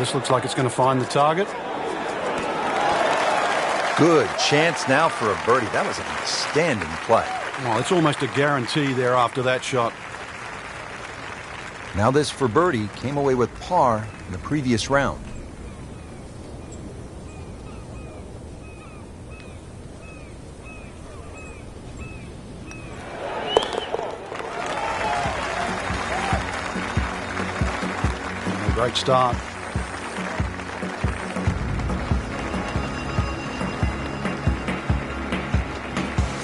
this looks like it's going to find the target. Good chance now for a birdie. That was an outstanding play. Well, it's almost a guarantee there after that shot. Now this for birdie came away with par in the previous round. Great start.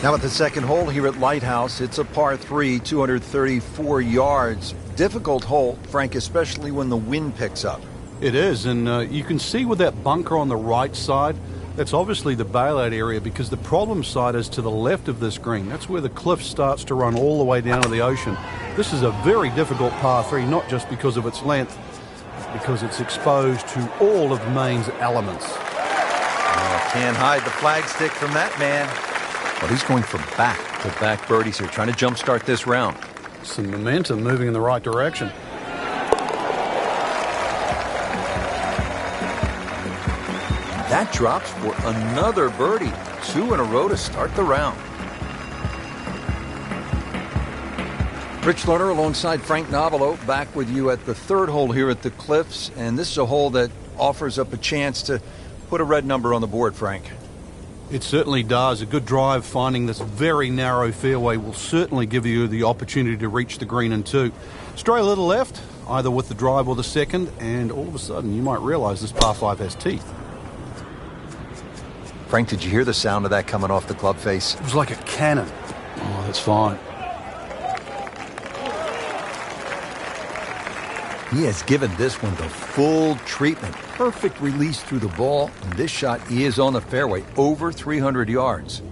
Now at the second hole here at Lighthouse, it's a par 3, 234 yards. Difficult hole, Frank, especially when the wind picks up. It is, and you can see with that bunker on the right side, that's obviously the bailout area, because the problem side is to the left of this green. That's where the cliff starts to run all the way down to the ocean. This is a very difficult par 3, not just because of its length, because it's exposed to all of Maine's elements. Oh, can't hide the flagstick from that man. Well, he's going for back-to-back birdies here, trying to jumpstart this round. Some momentum moving in the right direction. That drops for another birdie. 2 in a row to start the round. Rich Lerner alongside Frank Novello, back with you at the third hole here at the Cliffs. And this is a hole that offers up a chance to put a red number on the board, Frank. It certainly does. A good drive finding this very narrow fairway will certainly give you the opportunity to reach the green in 2. Stray a little left, either with the drive or the second, and all of a sudden you might realize this par 5 has teeth. Frank, did you hear the sound of that coming off the club face? It was like a cannon. Oh, that's fine. He has given this one the full treatment. Perfect release through the ball. And this shot is on the fairway, over 300 yards.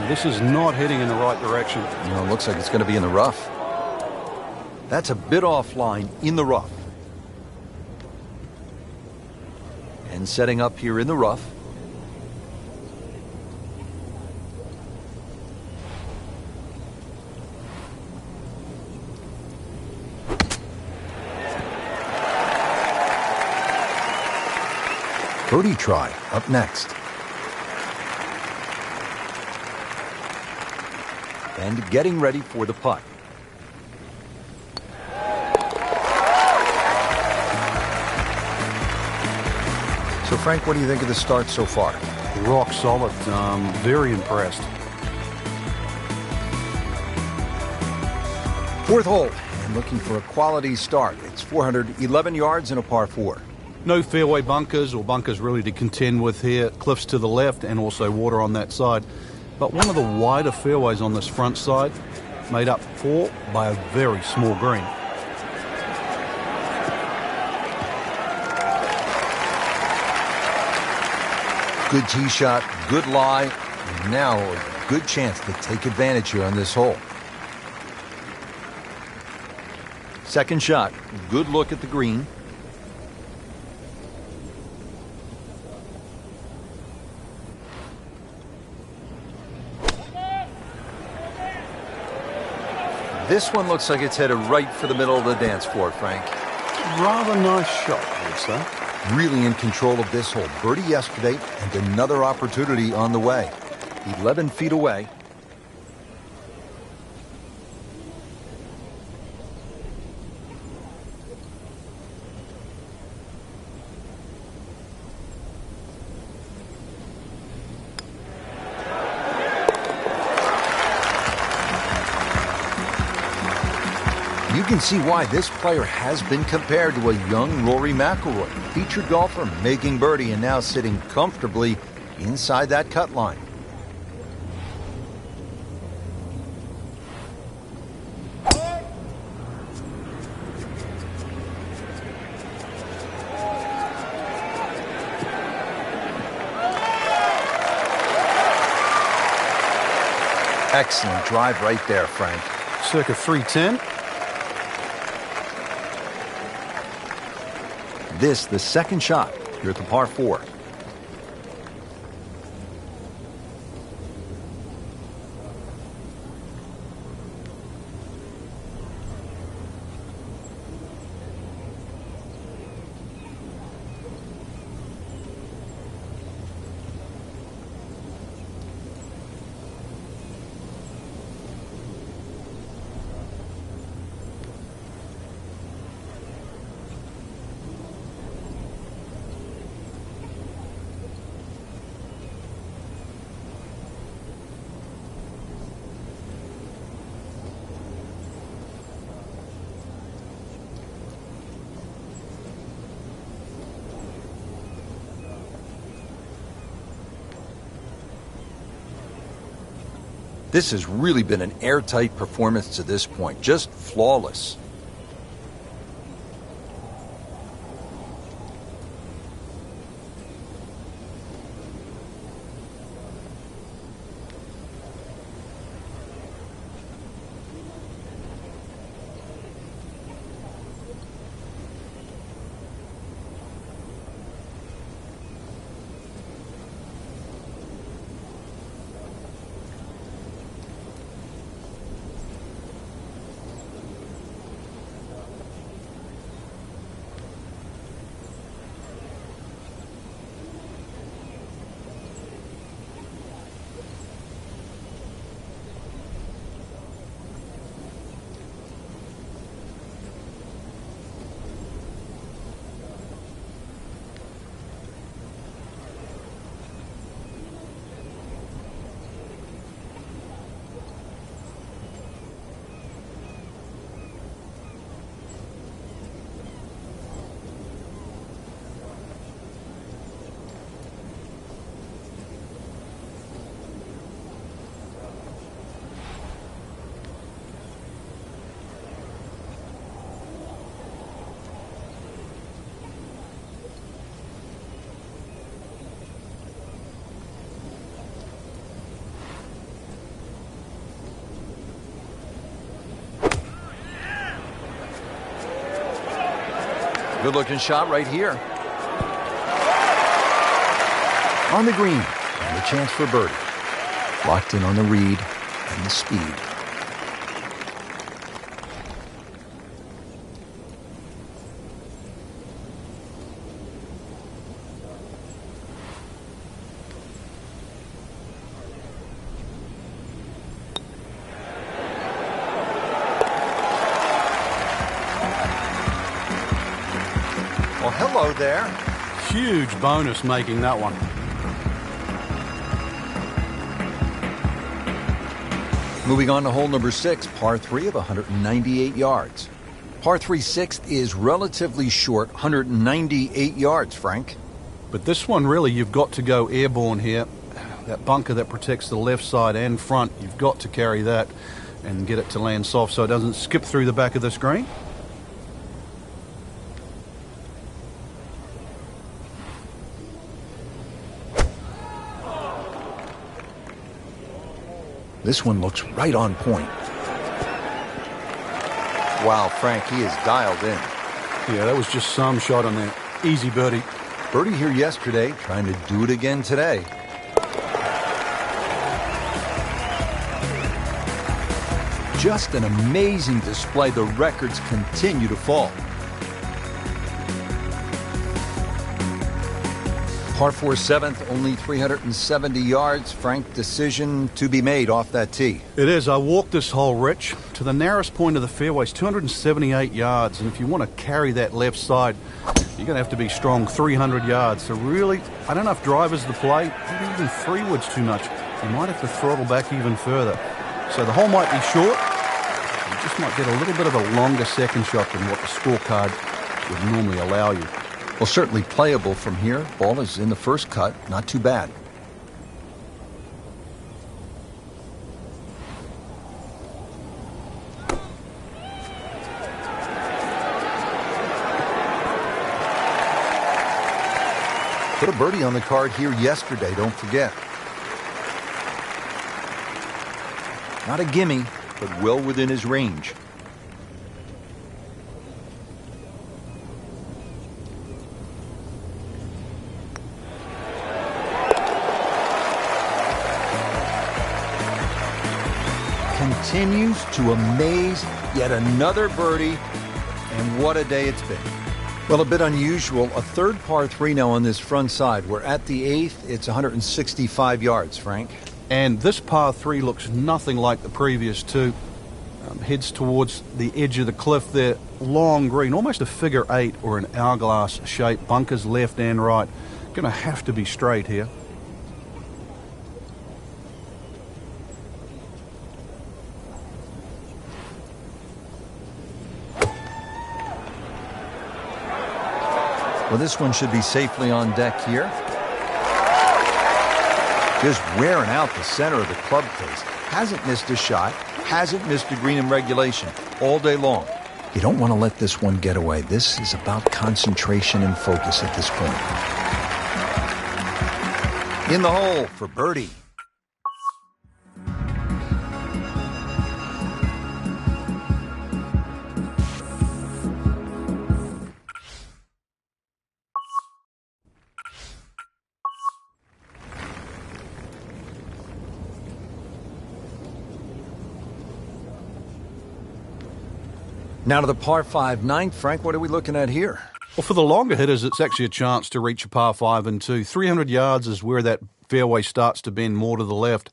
This is not heading in the right direction. No, it looks like it's going to be in the rough. That's a bit offline in the rough. And setting up here in the rough. Birdie try up next. And getting ready for the putt. So, Frank, what do you think of the start so far? Rock solid. Very impressed. Fourth hole, and looking for a quality start. It's 411 yards and a par 4. No fairway bunkers or bunkers really to contend with here. Cliffs to the left and also water on that side. But one of the wider fairways on this front side, made up for by a very small green. Good tee shot, good lie, and now a good chance to take advantage here on this hole. Second shot, good look at the green. This one looks like it's headed right for the middle of the dance floor, Frank. Rather nice shot, I would say. Really in control of this hole. Birdie yesterday and another opportunity on the way. 11 feet away. You can see why this player has been compared to a young Rory McIlroy, featured golfer making birdie and now sitting comfortably inside that cut line. Excellent drive right there, Frank. Circa 310. This, the second shot here at the par 4. This has really been an airtight performance to this point, just flawless. Good-looking shot right here. On the green, and a chance for birdie. Locked in on the read and the speed. Well, hello there. Huge bonus making that one. Moving on to hole number 6, par 3 of 198 yards. Par 3 sixth is relatively short, 198 yards, Frank. But this one, really, you've got to go airborne here. That bunker that protects the left side and front, you've got to carry that and get it to land soft so it doesn't skip through the back of the screen. This one looks right on point. Wow, Frank, he is dialed in. Yeah, that was just some shot on there. Easy birdie. Birdie here yesterday, trying to do it again today. Just an amazing display. The records continue to fall. Par 4 seventh, only 370 yards. Frank, decision to be made off that tee. It is. I walked this hole, Rich, to the narrowest point of the fairway. It's 278 yards, and if you want to carry that left side, you're going to have to be strong 300 yards. So really, I don't know if driver's the play, maybe even three-wood's too much. You might have to throttle back even further. So the hole might be short. You just might get a little bit of a longer second shot than what the scorecard would normally allow you. Well, certainly playable from here. Ball is in the first cut. Not too bad. Put a birdie on the card here yesterday, don't forget. Not a gimme, but well within his range. Continues to amaze. Yet another birdie, and what a day it's been. Well, a bit unusual. A third par 3 now on this front side. We're at the 8th. It's 165 yards, Frank. And this par 3 looks nothing like the previous two. Heads towards the edge of the cliff there. Long green, almost a figure 8 or an hourglass shape. Bunkers left and right. Going to have to be straight here. Well, this one should be safely on deck here. Just wearing out the center of the club face. Hasn't missed a shot. Hasn't missed a green in regulation all day long. You don't want to let this one get away. This is about concentration and focus at this point. In the hole for birdie. Now to the par 5 ninth. Frank, what are we looking at here? Well, for the longer hitters, it's actually a chance to reach a par 5 and 2. 300 yards is where that fairway starts to bend more to the left.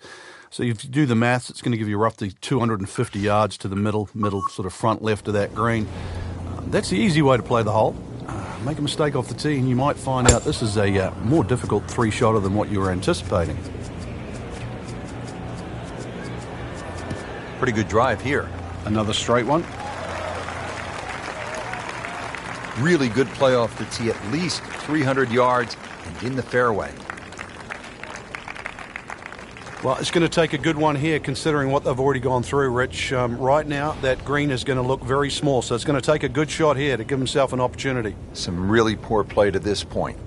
So if you do the maths, it's going to give you roughly 250 yards to the middle sort of front left of that green. That's the easy way to play the hole. Make a mistake off the tee and you might find out this is a more difficult three-shotter than what you were anticipating. Pretty good drive here. Another straight one. Really good play off the tee, at least 300 yards and in the fairway. Well, it's going to take a good one here considering what they've already gone through, Rich. Right now, that green is going to look very small, so it's going to take a good shot here to give himself an opportunity. Some really poor play to this point.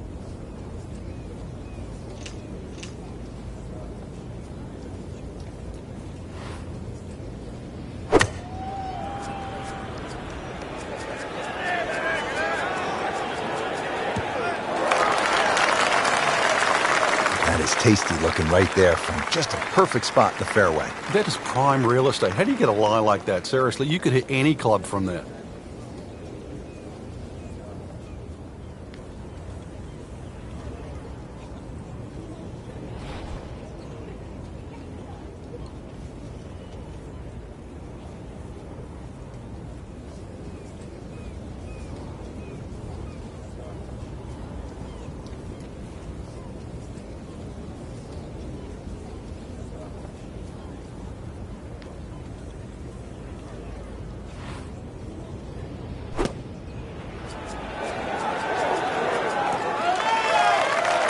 Tasty looking right there, Frank. Just a perfect spot in the fairway. That is prime real estate. How do you get a lie like that? Seriously, you could hit any club from there.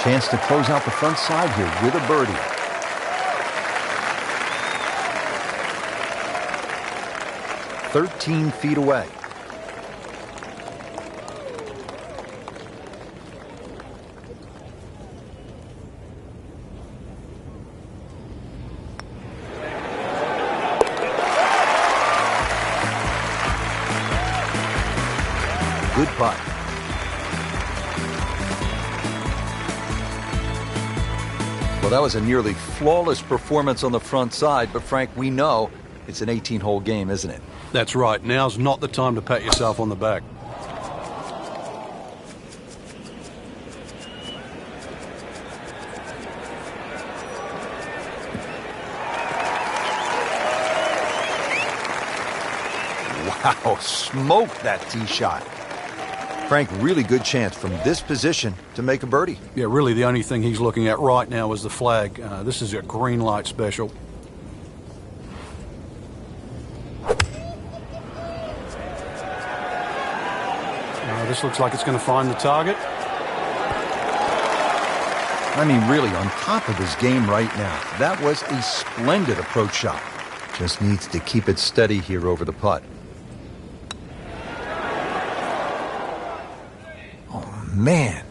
Chance to close out the front side here with a birdie. "13 feet away." Good putt. Well, that was a nearly flawless performance on the front side, but Frank, we know it's an 18-hole game, isn't it? That's right. Now's not the time to pat yourself on the back. Wow, smoked that tee shot. Frank, really good chance from this position to make a birdie. Yeah, really the only thing he's looking at right now is the flag. This is a green light special. This looks like it's going to find the target. I mean, really on top of his game right now. That was a splendid approach shot. Just needs to keep it steady here over the putt. Man,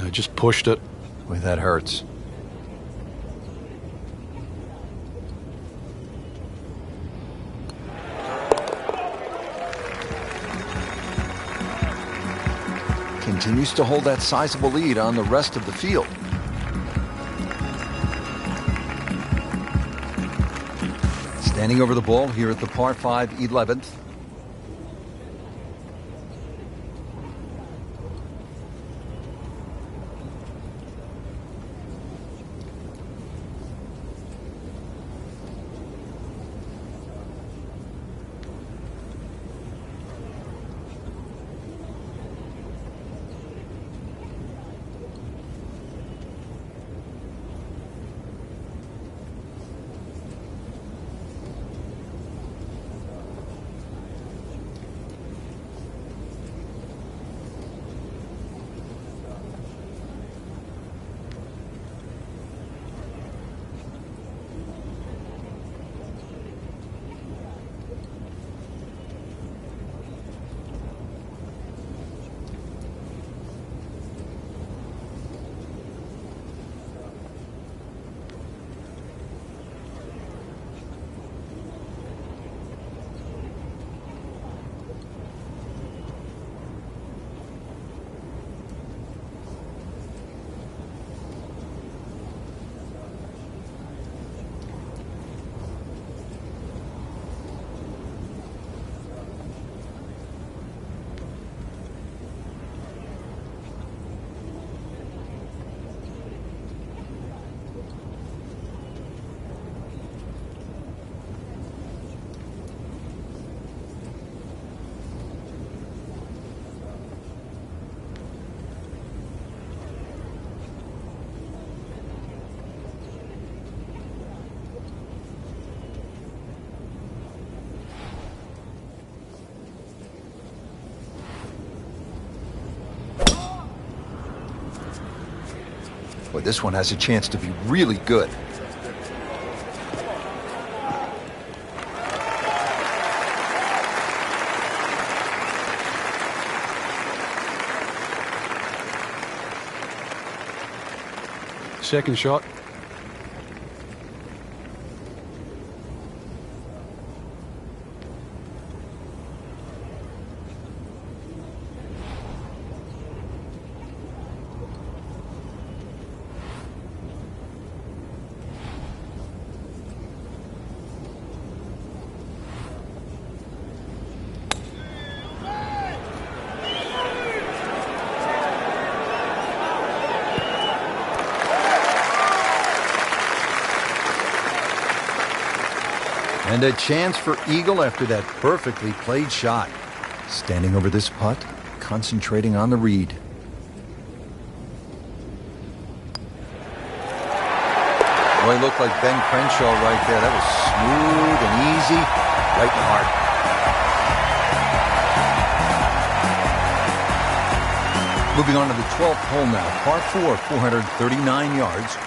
just pushed it. Boy, that hurts. continues to hold that sizable lead on the rest of the field. Standing over the ball here at the par 5 11th. Boy, this one has a chance to be really good. Second shot. And a chance for eagle after that perfectly played shot. Standing over this putt, concentrating on the read. Boy, looked like Ben Crenshaw right there. That was smooth and easy, right in the heart. Moving on to the 12th hole now, par 4, 439 yards.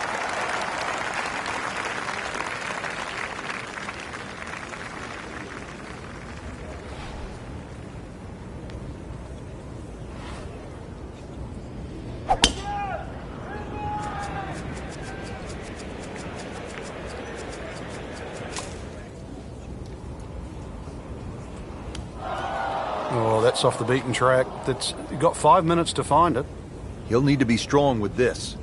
Oh, that's off the beaten track. You've got 5 minutes to find it. He'll need to be strong with this.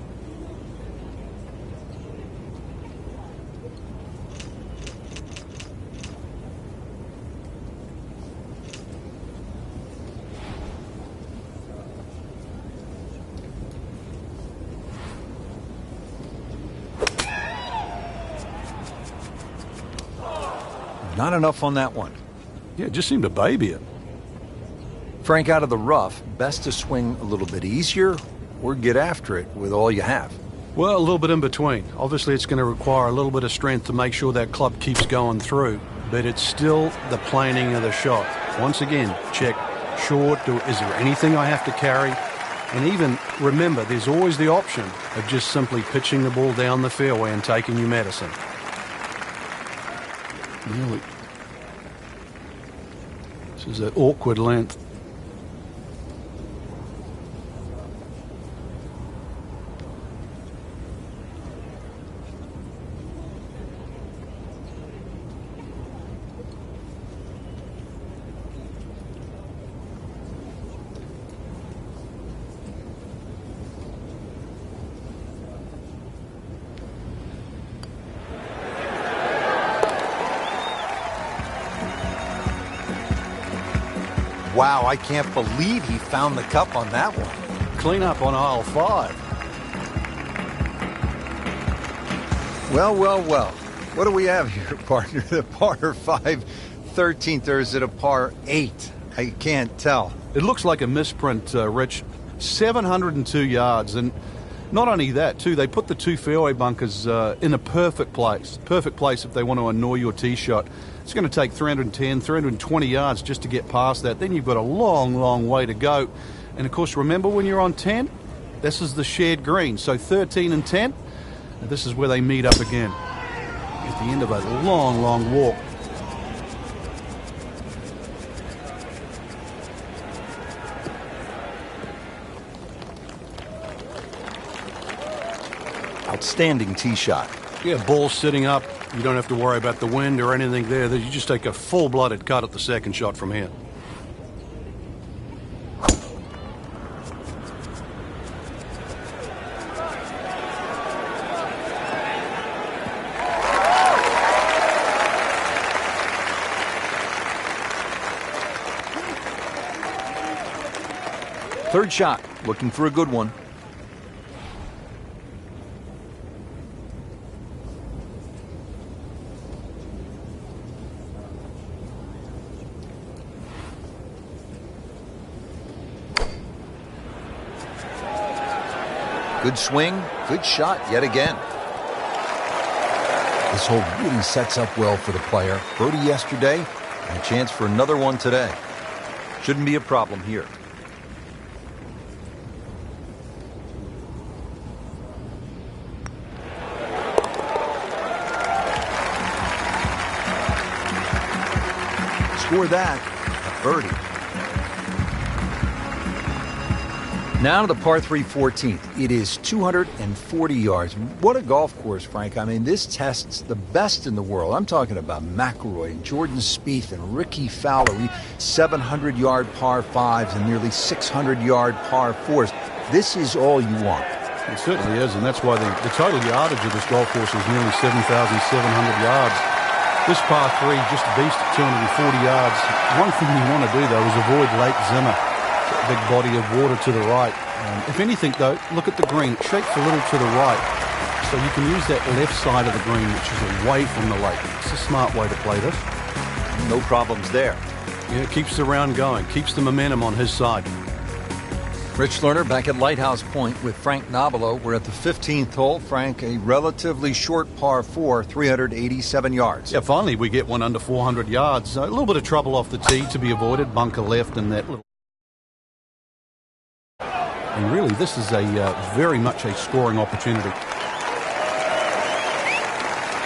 Not enough on that one. Yeah, it just seemed to baby it. Frank, out of the rough, best to swing a little bit easier or get after it with all you have? Well, a little bit in between. Obviously, it's going to require a little bit of strength to make sure that club keeps going through, but it's still the planning of the shot. Once again, check short. Is there anything I have to carry? And even remember, there's always the option of just simply pitching the ball down the fairway and taking your medicine. Really, this is an awkward length. Wow, I can't believe he found the cup on that one. Clean up on aisle 5. Well, well, well. What do we have here, partner? The par 5 13th, or is it a par 8? I can't tell. It looks like a misprint, Rich. 702 yards, and not only that, too, they put the 2 fairway bunkers in a perfect place. Perfect place if they want to annoy your tee shot. It's going to take 310, 320 yards just to get past that. Then you've got a long, long way to go. And, of course, remember when you're on 10? This is the shared green. So 13 and 10, this is where they meet up again at the end of a long, long walk. Outstanding tee shot. Yeah, ball sitting up. You don't have to worry about the wind or anything there. You just take a full-blooded cut at the second shot from here. Third shot, looking for a good one. Good swing, good shot yet again. This hole really sets up well for the player. Birdie yesterday, and a chance for another one today. Shouldn't be a problem here. Score that, a birdie. Now to the par 3 14th. It is 240 yards. What a golf course, Frank. I mean, this tests the best in the world. I'm talking about McIlroy and Jordan Spieth and Ricky Fowler. 700-yard par 5s and nearly 600-yard par 4s. This is all you want. It certainly is, and that's why the total yardage of this golf course is nearly 7,700 yards. This par 3 just a beast at 240 yards. One thing you want to do, though, is avoid Lake Zimmer. Big body of water to the right. If anything, though, look at the green. It shapes a little to the right. So you can use that left side of the green, which is away from the lake. It's a smart way to play this. No problems there. Yeah, it keeps the round going, keeps the momentum on his side. Rich Lerner back at Lighthouse Point with Frank Nobilo. We're at the 15th hole. Frank, a relatively short par 4, 387 yards. Yeah, finally we get one under 400 yards. A little bit of trouble off the tee to be avoided. Bunker left and that little... And really, this is a very much a scoring opportunity.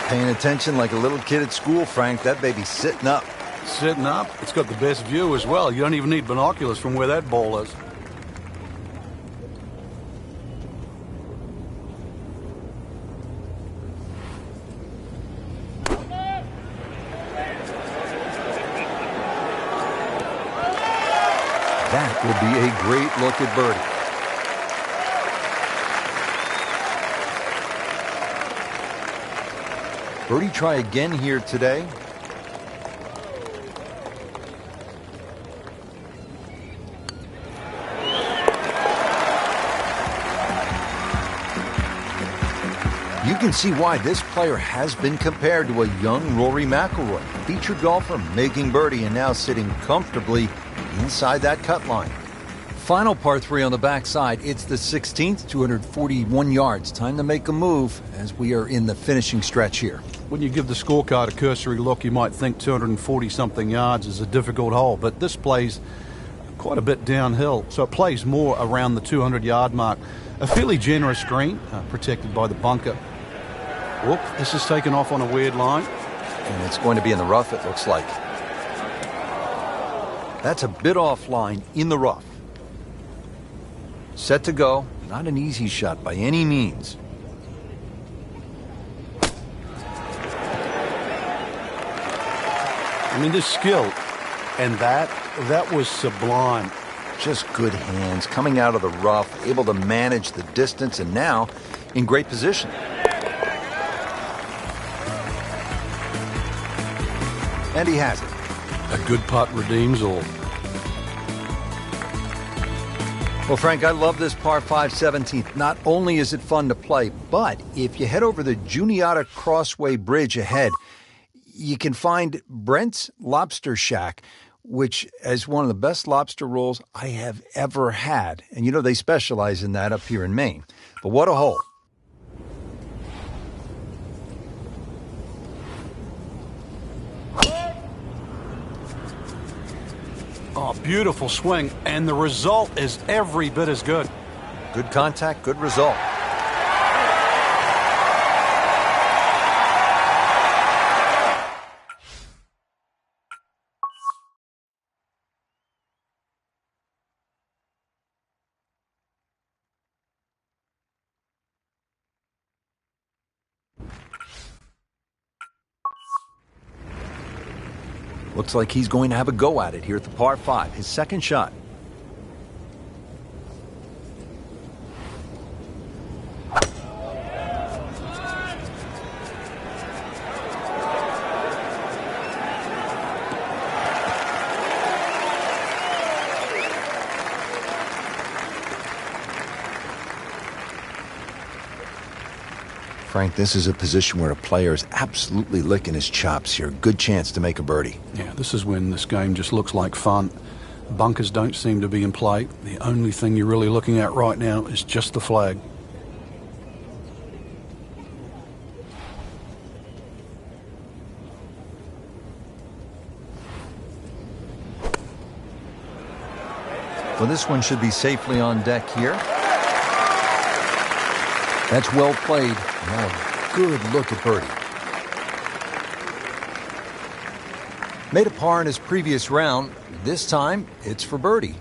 Paying attention like a little kid at school, Frank. That baby's sitting up. Sitting up. It's got the best view as well. You don't even need binoculars from where that ball is. That will be a great look at birdie. Birdie try again here today. You can see why this player has been compared to a young Rory McIlroy, featured golfer making birdie and now sitting comfortably inside that cut line. Final par 3 on the backside. It's the 16th, 241 yards. Time to make a move as we are in the finishing stretch here. When you give the scorecard a cursory look, you might think 240-something yards is a difficult hole, but this plays quite a bit downhill, so it plays more around the 200-yard mark. A fairly generous green, protected by the bunker. Whoop, this is taken off on a weird line. And it's going to be in the rough, it looks like. That's a bit offline in the rough. Set to go. Not an easy shot by any means. I mean, this skill, and that was sublime. Just good hands, coming out of the rough, able to manage the distance, and now in great position. And he has it. A good putt redeems all. Well, Frank, I love this par 5 17th. Not only is it fun to play, but if you head over the Juniata Crossway Bridge ahead, you can find Brent's Lobster Shack, which is one of the best lobster rolls I have ever had. And you know, they specialize in that up here in Maine. But what a hole. Oh, beautiful swing, and the result is every bit as good. Good contact, good result. Looks like he's going to have a go at it here at the par 5, his second shot. Frank, this is a position where a player is absolutely licking his chops here. Good chance to make a birdie. Yeah, this is when this game just looks like fun. Bunkers don't seem to be in play. The only thing you're really looking at right now is just the flag. Well, this one should be safely on deck here. That's well played. Now a good look at birdie. Made a par in his previous round. This time, it's for birdie.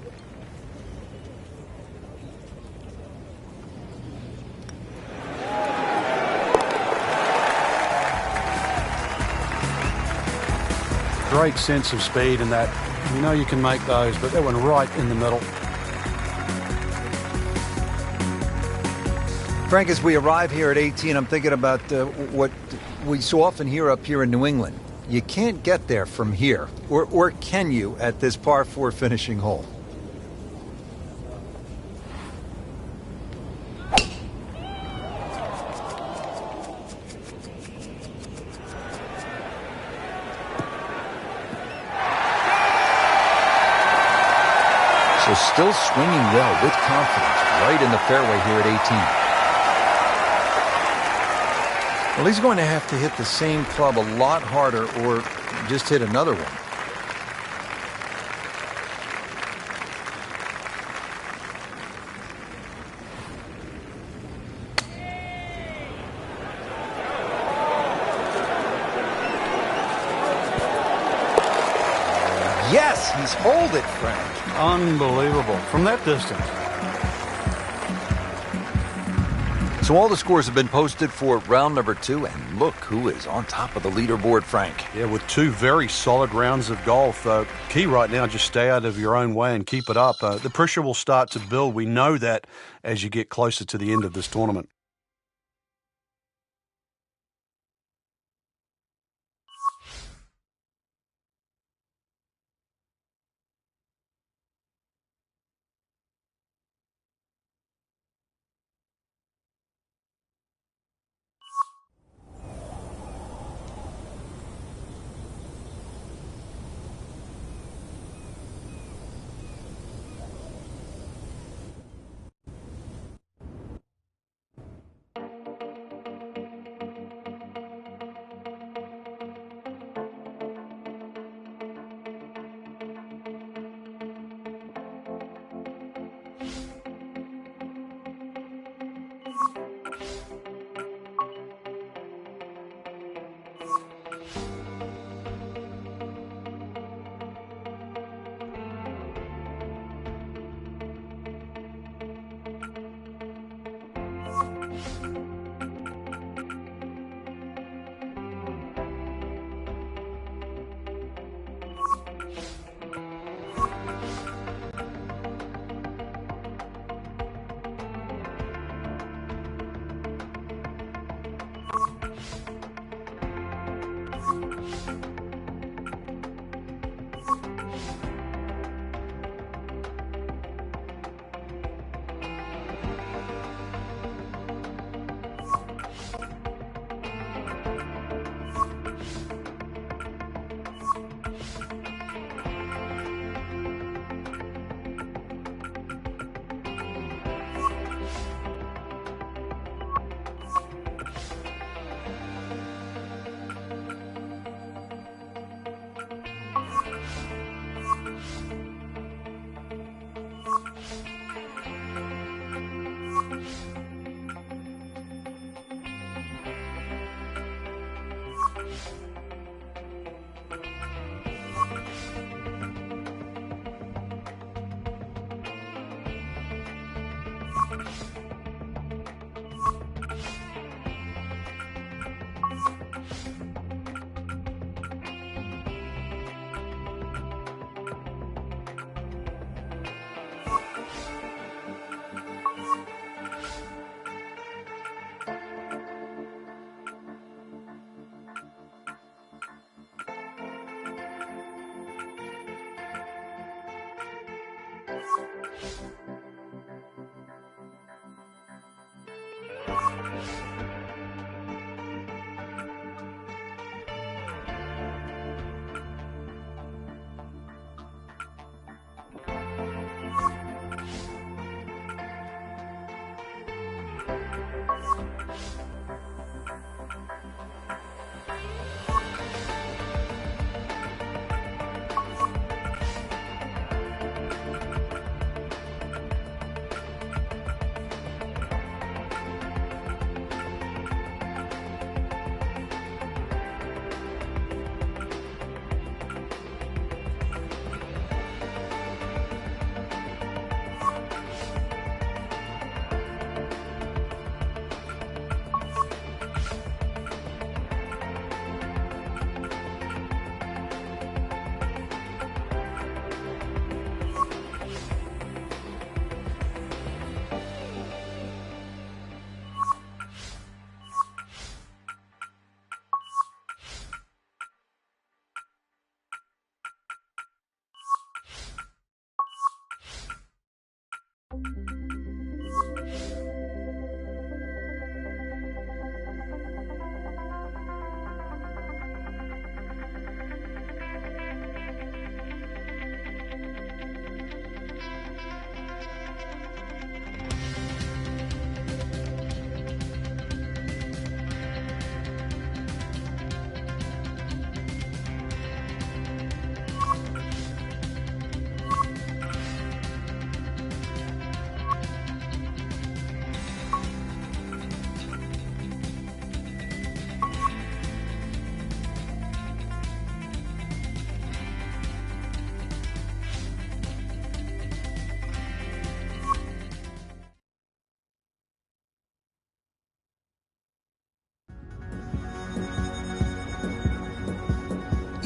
Great sense of speed in that. You know you can make those, but that one right in the middle. Frank, as we arrive here at 18, I'm thinking about what we so often hear up here in New England. You can't get there from here, or can you at this par 4 finishing hole? So still swinging well with confidence right in the fairway here at 18. Well, he's going to have to hit the same club a lot harder or just hit another one. Yes, he's holed it, Frank. Unbelievable. From that distance. So all the scores have been posted for round number 2, and look who is on top of the leaderboard, Frank. Yeah, with 2 very solid rounds of golf. Key right now, just stay out of your own way and keep it up. The pressure will start to build. We know that as you get closer to the end of this tournament.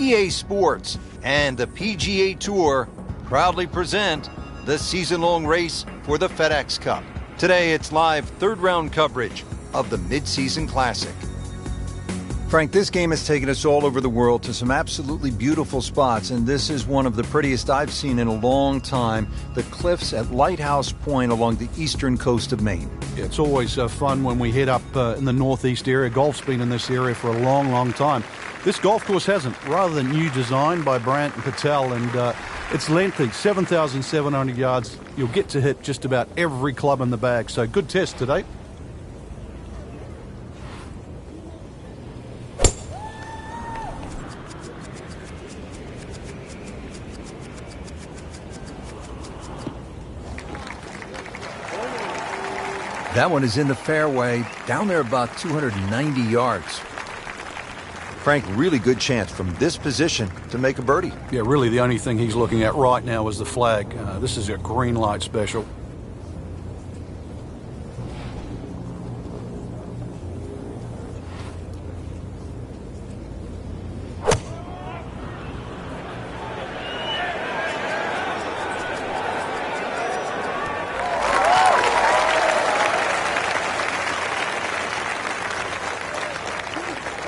EA Sports and the PGA Tour proudly present the season-long race for the FedEx Cup. Today, it's live third-round coverage of the Mid-Season Classic. Frank, this game has taken us all over the world to some absolutely beautiful spots, and this is one of the prettiest I've seen in a long time, the cliffs at Lighthouse Point along the eastern coast of Maine. Yeah, it's always fun when we head up in the northeast area. Golf's been in this area for a long, long time. This golf course hasn't, rather than new design by Brandt and Patel, and it's lengthy, 7,700 yards. You'll get to hit just about every club in the bag, so good test today. That one is in the fairway, down there about 290 yards. Frank, really good chance from this position to make a birdie. Yeah, really the only thing he's looking at right now is the flag. This is a green light special.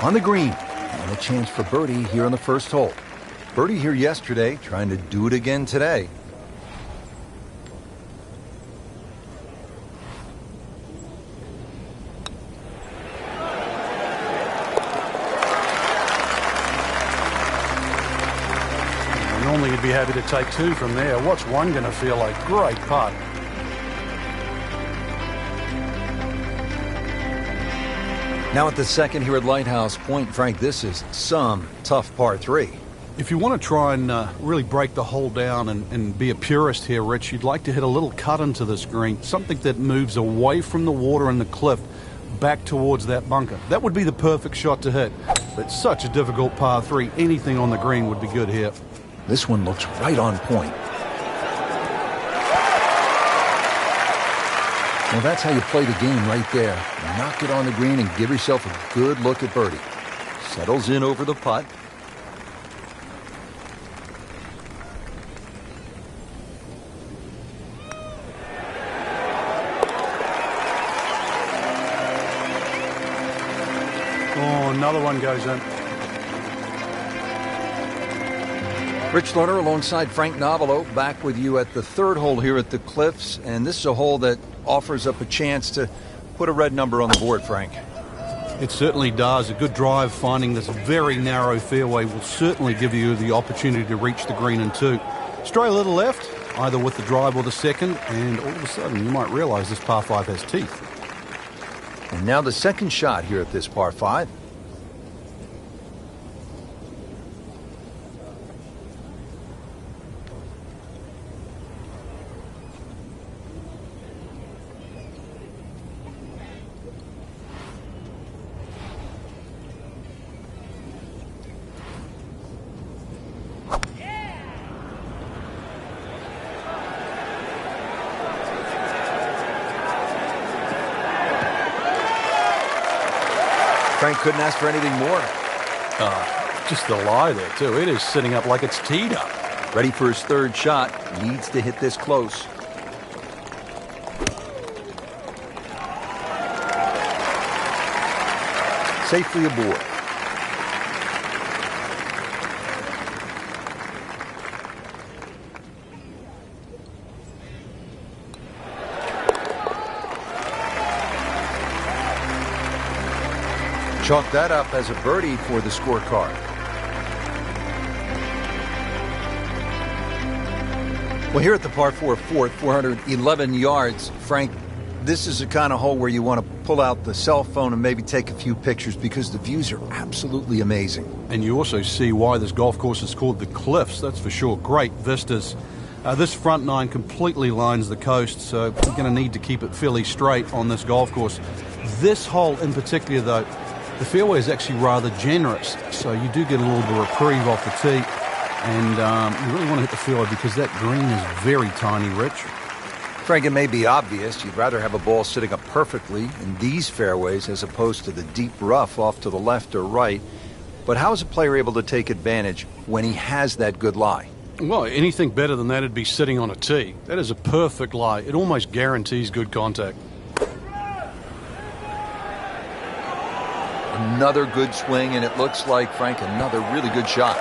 On the green, and a chance for birdie here on the first hole. Birdie here yesterday, trying to do it again today. Normally you'd be happy to take two from there. What's one going to feel like? Great putt. Now at the second here at Lighthouse Point, Frank, this is some tough par three. If you want to try and really break the hole down and be a purist here, Rich, you'd like to hit a little cut into this green, something that moves away from the water and the cliff back towards that bunker. That would be the perfect shot to hit. But it's such a difficult par three. Anything on the green would be good here. This one looks right on point. Well, that's how you play the game right there. Knock it on the green and give yourself a good look at birdie. Settles in over the putt. Oh, another one goes in. Rich Lerner alongside Frank Novelo, back with you at the third hole here at the Cliffs. And this is a hole that offers up a chance to put a red number on the board, Frank. It certainly does. A good drive finding this very narrow fairway will certainly give you the opportunity to reach the green in two. Stray a little left, either with the drive or the second, and all of a sudden you might realize this par 5 has teeth. And now the second shot here at this par 5. Frank couldn't ask for anything more. Just the lie there, too. It is sitting up like it's teed up. Ready for his third shot. Needs to hit this close. Safely aboard. Chalk that up as a birdie for the scorecard. Well, here at the par 4 fourth, 411 yards, Frank, this is the kind of hole where you want to pull out the cell phone and maybe take a few pictures because the views are absolutely amazing. And you also see why this golf course is called the Cliffs, that's for sure. Great vistas. This front nine completely lines the coast, so you're going to need to keep it fairly straight on this golf course. This hole in particular, though, the fairway is actually rather generous, so you do get a little bit of reprieve off the tee, and you really want to hit the fairway because that green is very tiny, Rich. Frank, it may be obvious you'd rather have a ball sitting up perfectly in these fairways as opposed to the deep rough off to the left or right, but how is a player able to take advantage when he has that good lie? Well, anything better than that would be sitting on a tee. That is a perfect lie. It almost guarantees good contact. Another good swing, and it looks like, Frank, another really good shot.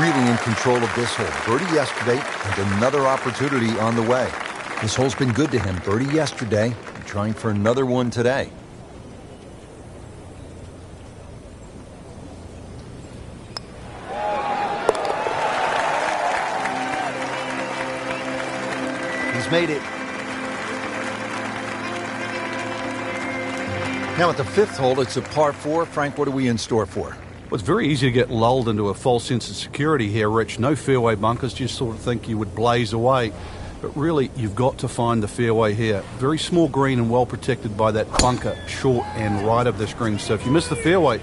Really in control of this hole. Birdie yesterday and another opportunity on the way. This hole's been good to him. Birdie yesterday and trying for another one today. He's made it. Now at the fifth hole, it's a par 4. Frank, what are we in store for? Well, it's very easy to get lulled into a false sense of security here, Rich. No fairway bunkers, just sort of think you would blaze away. But really, you've got to find the fairway here. Very small green and well protected by that bunker short and right of this green. So if you miss the fairway,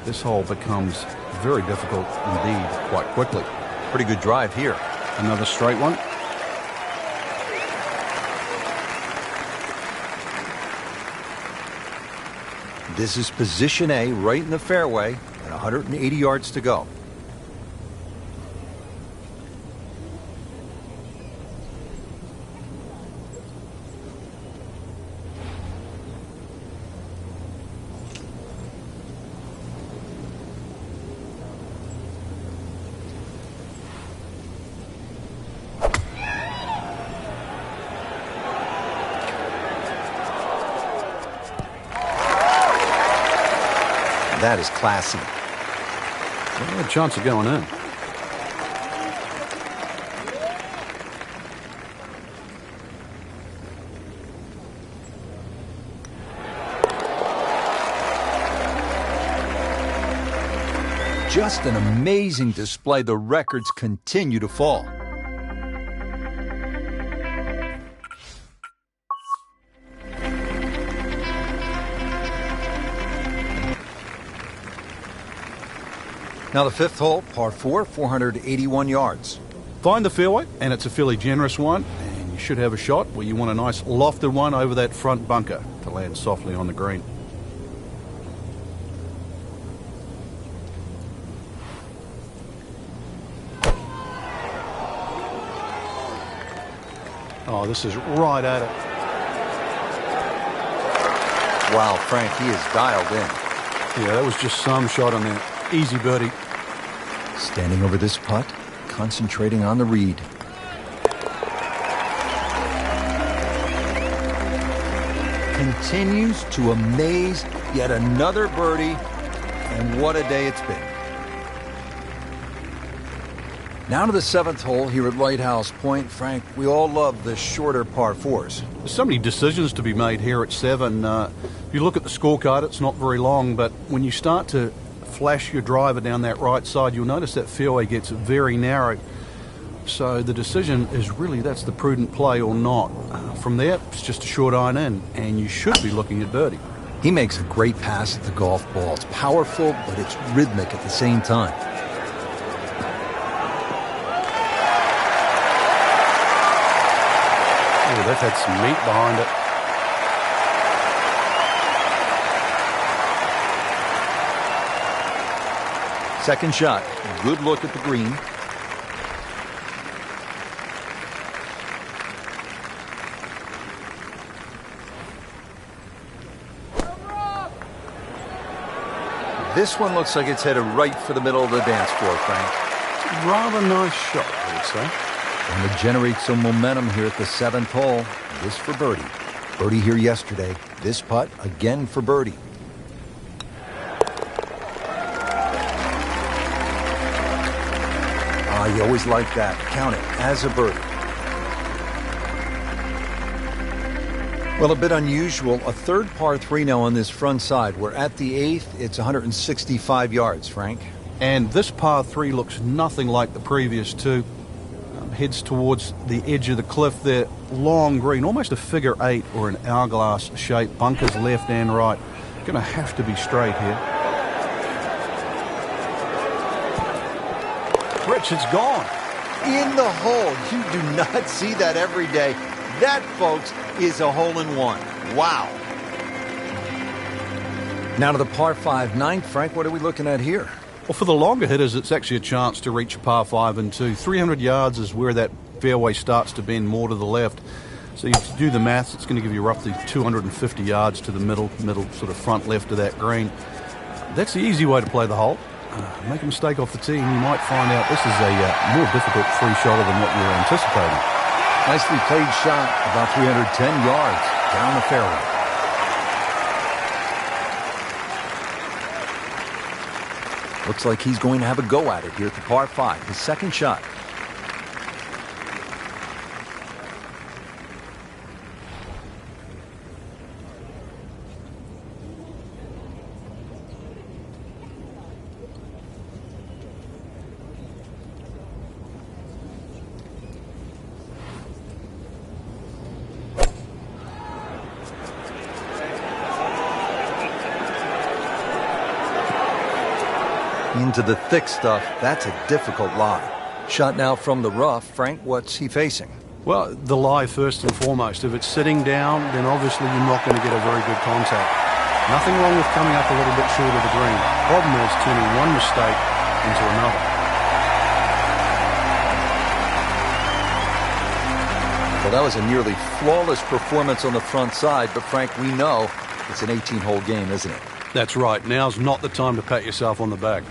this hole becomes very difficult indeed quite quickly. Pretty good drive here. Another straight one. This is position A, right in the fairway, and 180 yards to go. That is classy. Well, a chance of going in. Just an amazing display. The records continue to fall. Now the fifth hole, par 4, 481 yards. Find the fairway, and it's a fairly generous one, and you should have a shot where you want a nice lofted one over that front bunker to land softly on the green. Oh, this is right at it. Wow, Frank, he is dialed in. Yeah, that was just some shot on there. Easy birdie. Standing over this putt, concentrating on the read. Continues to amaze. Yet another birdie, and what a day it's been. Now to the seventh hole here at Lighthouse Point. Frank, we all love the shorter par 4s. There's so many decisions to be made here at 7. If you look at the scorecard, it's not very long, but when you start to flash your driver down that right side, you'll notice that fairway gets very narrow. So the decision is really that's the prudent play or not. From there, it's just a short iron in, and you should be looking at birdie. He makes a great pass at the golf ball. It's powerful, but it's rhythmic at the same time. Oh, that had some meat behind it. Second shot. Good look at the green. This one looks like it's headed right for the middle of the dance floor, Frank. Rather nice shot, I would say. And to generate some momentum here at the 7th hole. This for birdie. Birdie here yesterday. This putt again for birdie. You always like that. Count it as a birdie. Well, a bit unusual. A third par 3 now on this front side. We're at the 8th. It's 165 yards, Frank. And this par 3 looks nothing like the previous two. Heads towards the edge of the cliff there. Long green, almost a figure 8 or an hourglass shape. Bunkers left and right. Going to have to be straight here. Richard's gone. In the hole. You do not see that every day. That, folks, is a hole-in-one. Wow. Now to the par 5 9th. Frank, what are we looking at here? Well, for the longer hitters, it's actually a chance to reach a par 5 and 2. 300 yards is where that fairway starts to bend more to the left. So you do the maths, it's going to give you roughly 250 yards to the middle sort of front left of that green. That's the easy way to play the hole. Make a mistake off the tee and you might find out this is a more difficult free shotter than what you were anticipating. Nicely played shot, about 310 yards down the fairway. Looks like he's going to have a go at it here at the par 5, his second shot. Into the thick stuff. That's a difficult lie. Shot now from the rough. Frank, what's he facing? Well, the lie first and foremost. If it's sitting down, then obviously you're not going to get a very good contact. Nothing wrong with coming up a little bit short of the green. Problem is turning one mistake into another. Well, that was a nearly flawless performance on the front side, but Frank, we know it's an 18-hole game, isn't it? That's right. Now's not the time to pat yourself on the back.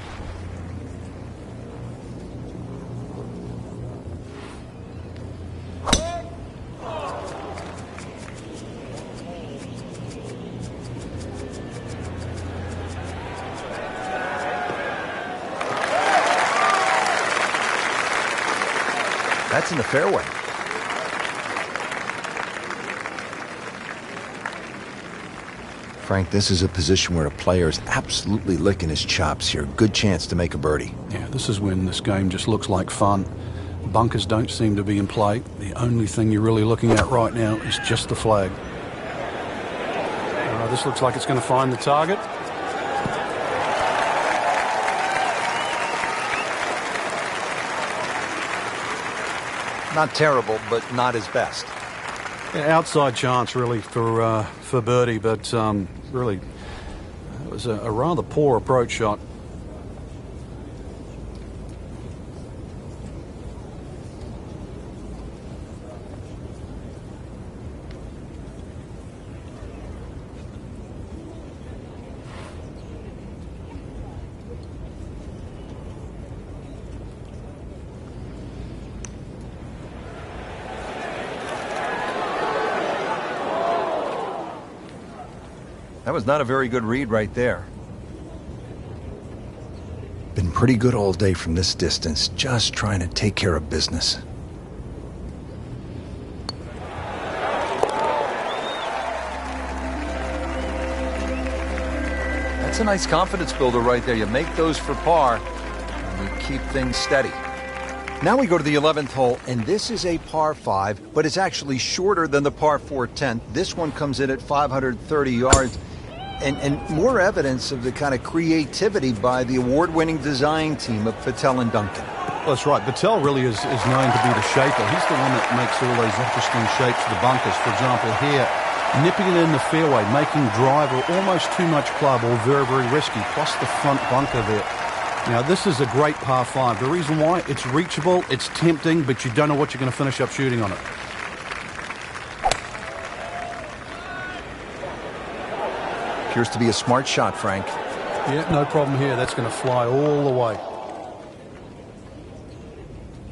That's in the fairway. Frank, this is a position where a player is absolutely licking his chops here. Good chance to make a birdie. Yeah, this is when this game just looks like fun. Bunkers don't seem to be in play. The only thing you're really looking at right now is just the flag. This looks like it's going to find the target. Not terrible, but not his best. Yeah, outside chance, really, for birdie, but really, it was a rather poor approach shot. That was not a very good read right there. Been pretty good all day from this distance, just trying to take care of business. That's a nice confidence builder right there. You make those for par, and you keep things steady. Now we go to the 11th hole, and this is a par 5, but it's actually shorter than the par 4 10th. This one comes in at 530 yards, and more evidence of the kind of creativity by the award-winning design team of Patel and Duncan. That's right. Patel really is known to be the shaper. He's the one that makes all those interesting shapes of the bunkers. For example, here, nipping it in the fairway, making drive or almost too much club or very, very risky, plus the front bunker there. Now, this is a great par 5. The reason why, it's reachable, it's tempting, but you don't know what you're going to finish up shooting on it. Appears to be a smart shot, Frank. Yeah, no problem here. That's going to fly all the way.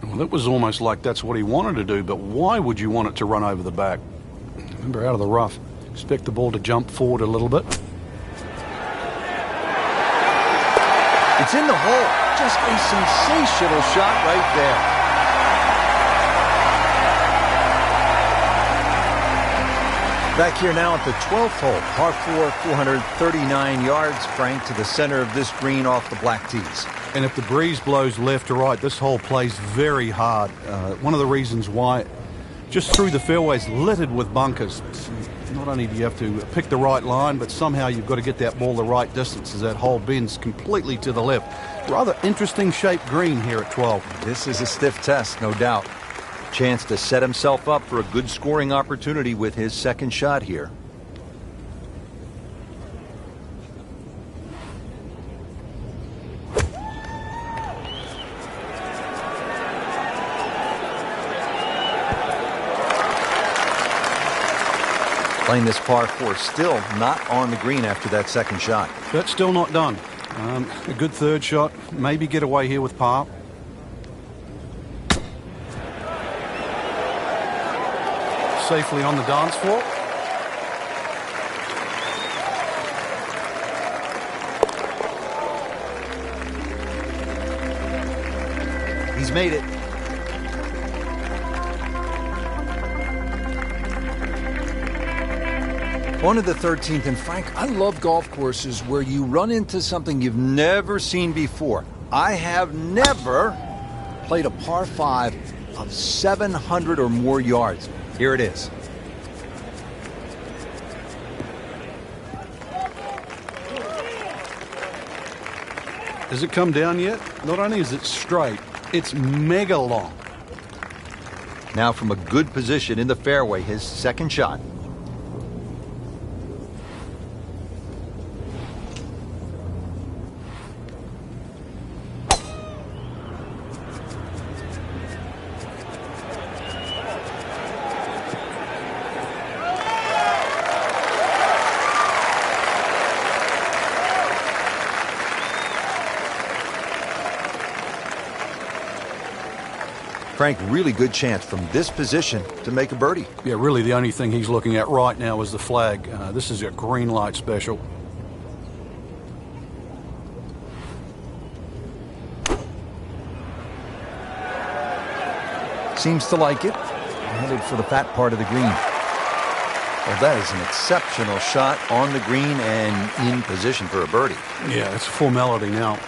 Well, it was almost like that's what he wanted to do, but why would you want it to run over the back? Remember, out of the rough. Expect the ball to jump forward a little bit. It's in the hole. Just a sensational shot right there. Back here now at the 12th hole, par 4, 439 yards, Frank, to the center of this green off the black tees. And if the breeze blows left or right, this hole plays very hard. One of the reasons why, just through the fairways littered with bunkers. Not only do you have to pick the right line, but somehow you've got to get that ball the right distance as that hole bends completely to the left. Rather interesting shaped green here at 12. This is a stiff test, no doubt. Chance to set himself up for a good scoring opportunity with his second shot here. Playing this par 4, still not on the green after that second shot. That's still not done. A good third shot. Maybe get away here with par. Safely on the dance floor. He's made it. On to the 13th, and Frank, I love golf courses where you run into something you've never seen before. I have never played a par 5 of 700 or more yards. Here it is. Has it come down yet? Not only is it straight, it's mega long. Now from a good position in the fairway, his second shot. Frank, really good chance from this position to make a birdie. Yeah, really the only thing he's looking at right now is the flag. This is a green light special. Seems to like it. Headed for the fat part of the green. Well, that is an exceptional shot on the green and in position for a birdie. Yeah, it's a formality now.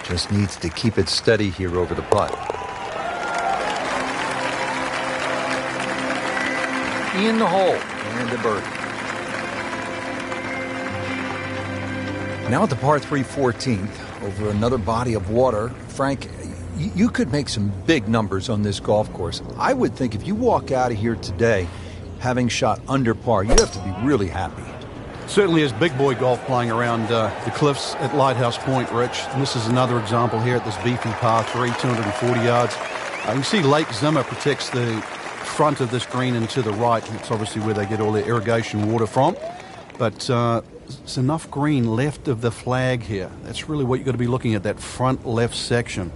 Just needs to keep it steady here over the putt. In the hole, and a birdie. Now at the par 3 14th, over another body of water. Frank, you could make some big numbers on this golf course. I would think if you walk out of here today having shot under par, you have to be really happy. Certainly is big boy golf playing around the cliffs at Lighthouse Point, Rich. And this is another example here at this beefy par 3, 240 yards. You can see Lake Zimmer protects the front of this green and to the right. It's obviously where they get all their irrigation water from. But there's enough green left of the flag here. That's really what you've got to be looking at, that front left section.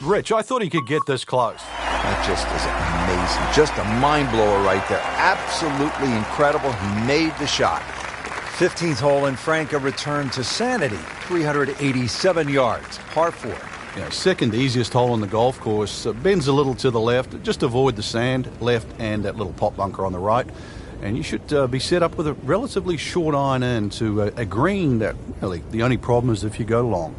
Rich, I thought he could get this close. That just is amazing. Just a mind blower right there. Absolutely incredible. He made the shot. 15th hole, and Frank, a return to sanity. 387 yards, par 4. Second easiest hole on the golf course. Bends a little to the left. Just avoid the sand left and that little pop bunker on the right. And you should be set up with a relatively short iron in to a green that really the only problem is if you go long.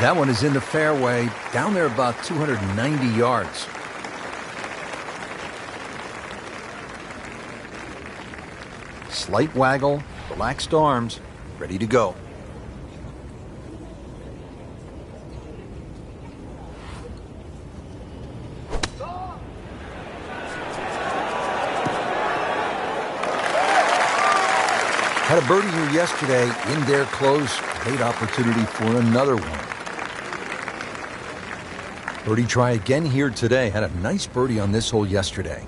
That one is in the fairway, down there about 290 yards. Slight waggle, relaxed arms, ready to go. Had a birdie here yesterday, in there close, great opportunity for another one. Birdie try again here today. Had a nice birdie on this hole yesterday.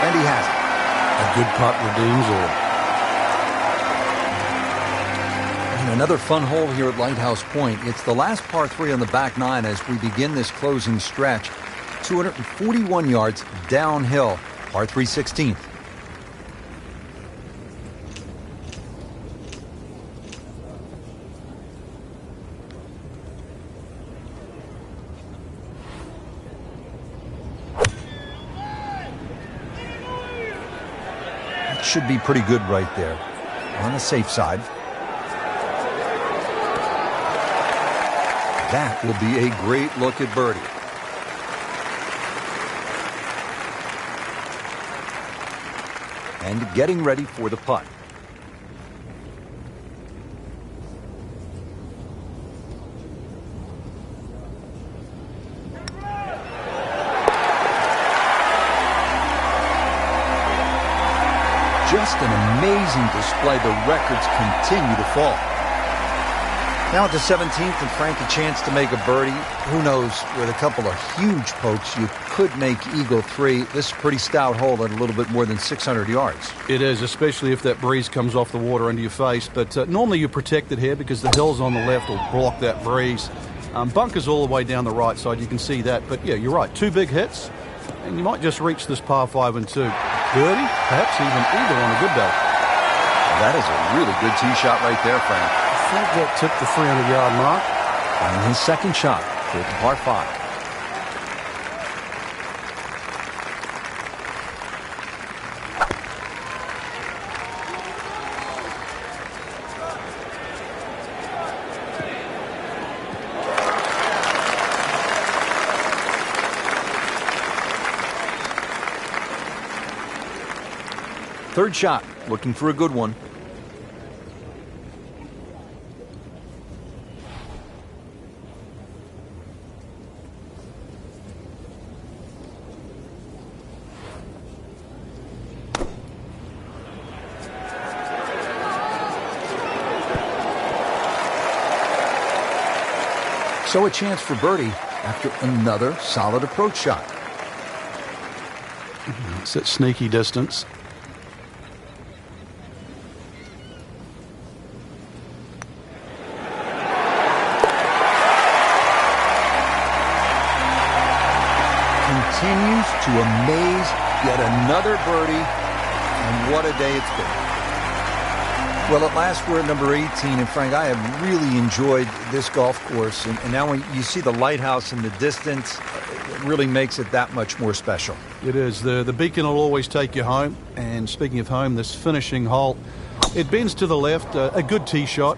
And he has it. A good putt redeems all. And another fun hole here at Lighthouse Point. It's the last par 3 on the back nine as we begin this closing stretch. 241 yards downhill, par 3 16th. That should be pretty good right there, on the safe side. That will be a great look at birdie. And getting ready for the putt. Just an amazing display. The records continue to fall. Now at the 17th, and Frank a chance to make a birdie. Who knows, with a couple of huge pokes, you could make Eagle 3. This is a pretty stout hole at a little bit more than 600 yards. It is, especially if that breeze comes off the water into your face. But normally you're protected here because the hills on the left will block that breeze. Bunkers all the way down the right side, you can see that. But yeah, you're right, 2 big hits, and you might just reach this par 5 and 2. Birdie, perhaps even either on a good day. That is a really good tee shot right there, Frank. I think that took the 300-yard mark. And his second shot for the par 5. Third shot, looking for a good one. So a chance for birdie after another solid approach shot. It's that sneaky distance. Continues to amaze, yet another birdie, and what a day it's been. Well, at last we're at number 18, and Frank, I have really enjoyed this golf course, and now when you see the lighthouse in the distance, it really makes it that much more special. It is. The beacon will always take you home, and speaking of home, this finishing hole, it bends to the left. A good tee shot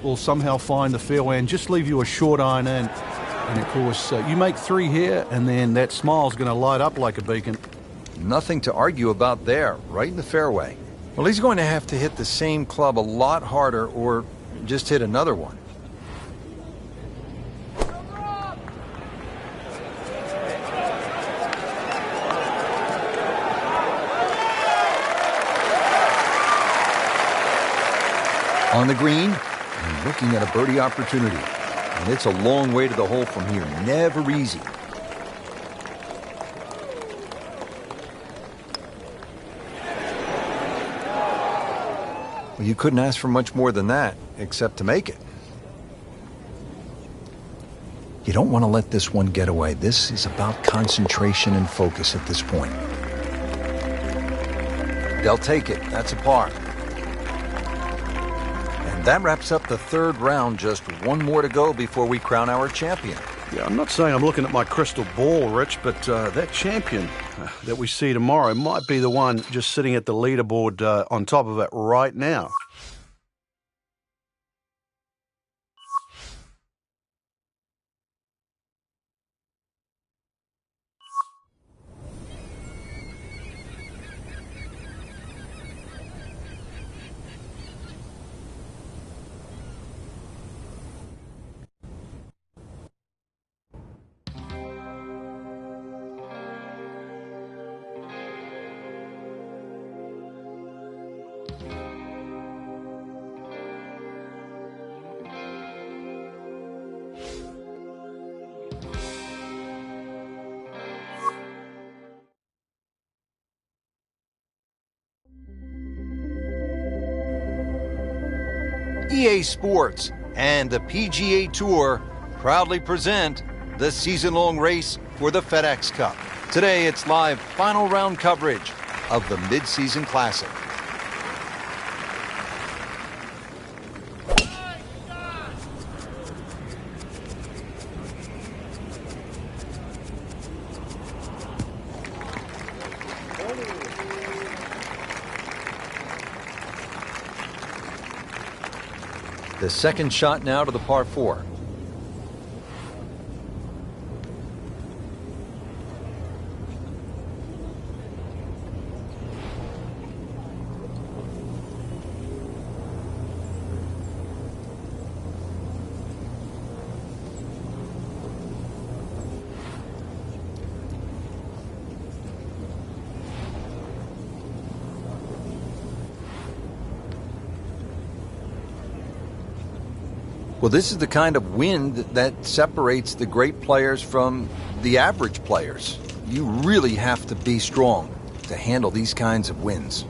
will somehow find the fairway and just leave you a short iron in. And of course, you make 3 here, and then that smile's going to light up like a beacon. Nothing to argue about there, right in the fairway. Well, he's going to have to hit the same club a lot harder or just hit another one. On the green, and looking at a birdie opportunity. And it's a long way to the hole from here. Never easy. Well, you couldn't ask for much more than that, except to make it. You don't want to let this one get away. This is about concentration and focus at this point. They'll take it. That's a par. And that wraps up the third round. Just one more to go before we crown our champion. Yeah, I'm not saying I'm looking at my crystal ball, Rich, but that champion that we see tomorrow might be the one just sitting at the leaderboard on top of it right now. EA Sports and the PGA Tour proudly present the season-long race for the FedEx Cup. Today, it's live final round coverage of the Mid-Season Classic. The second shot now to the par 4. Well, this is the kind of wind that separates the great players from the average players. You really have to be strong to handle these kinds of winds.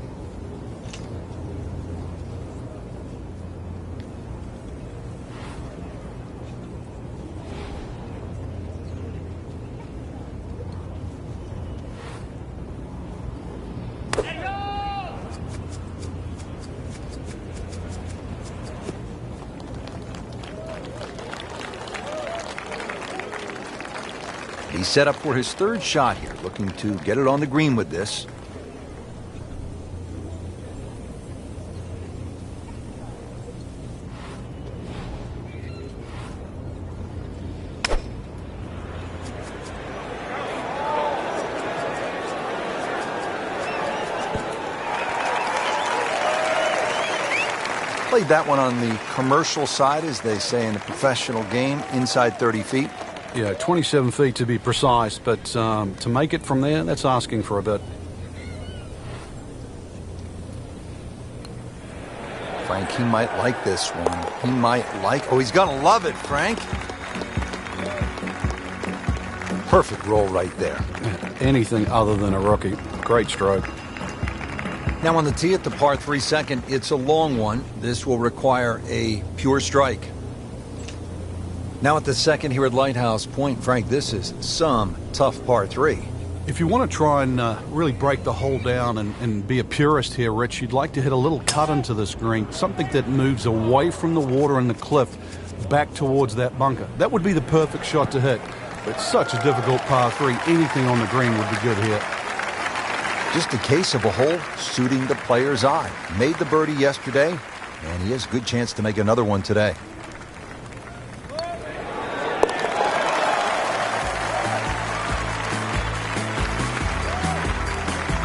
He's set up for his third shot here, looking to get it on the green with this. Played that one on the commercial side, as they say in the professional game, inside 30 feet. Yeah, 27 feet to be precise, but to make it from there, that's asking for a bit. Frank, he might like this one. He might like... Oh, he's going to love it, Frank. Perfect roll right there. Anything other than a rookie. Great stroke. Now on the tee at the par 3 second, it's a long one. This will require a pure strike. Now at the second here at Lighthouse Point, Frank, this is some tough par 3. If you want to try and really break the hole down and be a purist here, Rich, you'd like to hit a little cut into this green, something that moves away from the water and the cliff back towards that bunker. That would be the perfect shot to hit. It's such a difficult par 3. Anything on the green would be good here. Just a case of a hole suiting the player's eye. Made the birdie yesterday, and he has a good chance to make another one today.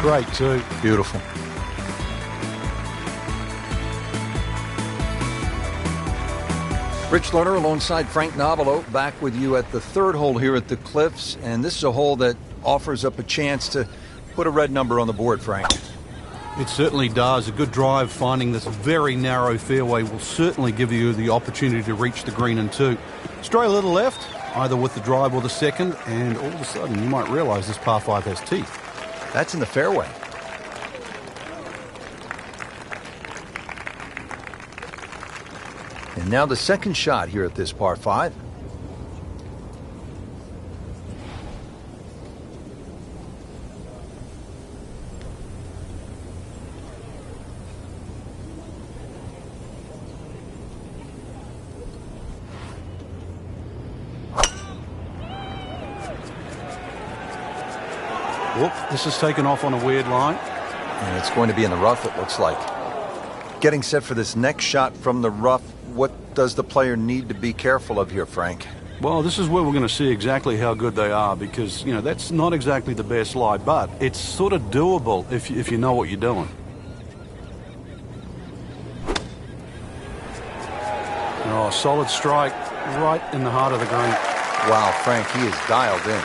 Great, too. Beautiful. Rich Lerner alongside Frank Novelo, back with you at the third hole here at the Cliffs. And this is a hole that offers up a chance to put a red number on the board, Frank. It certainly does. A good drive finding this very narrow fairway will certainly give you the opportunity to reach the green in two. Stray a little left, either with the drive or the second, and all of a sudden you might realize this par 5 has teeth. That's in the fairway. And now the second shot here at this par 5. Whoop, this is taken off on a weird line. And it's going to be in the rough, it looks like. Getting set for this next shot from the rough, what does the player need to be careful of here, Frank? Well, this is where we're going to see exactly how good they are because, you know, that's not exactly the best lie, but it's sort of doable if you know what you're doing. Oh, solid strike right in the heart of the green. Wow, Frank, he is dialed in.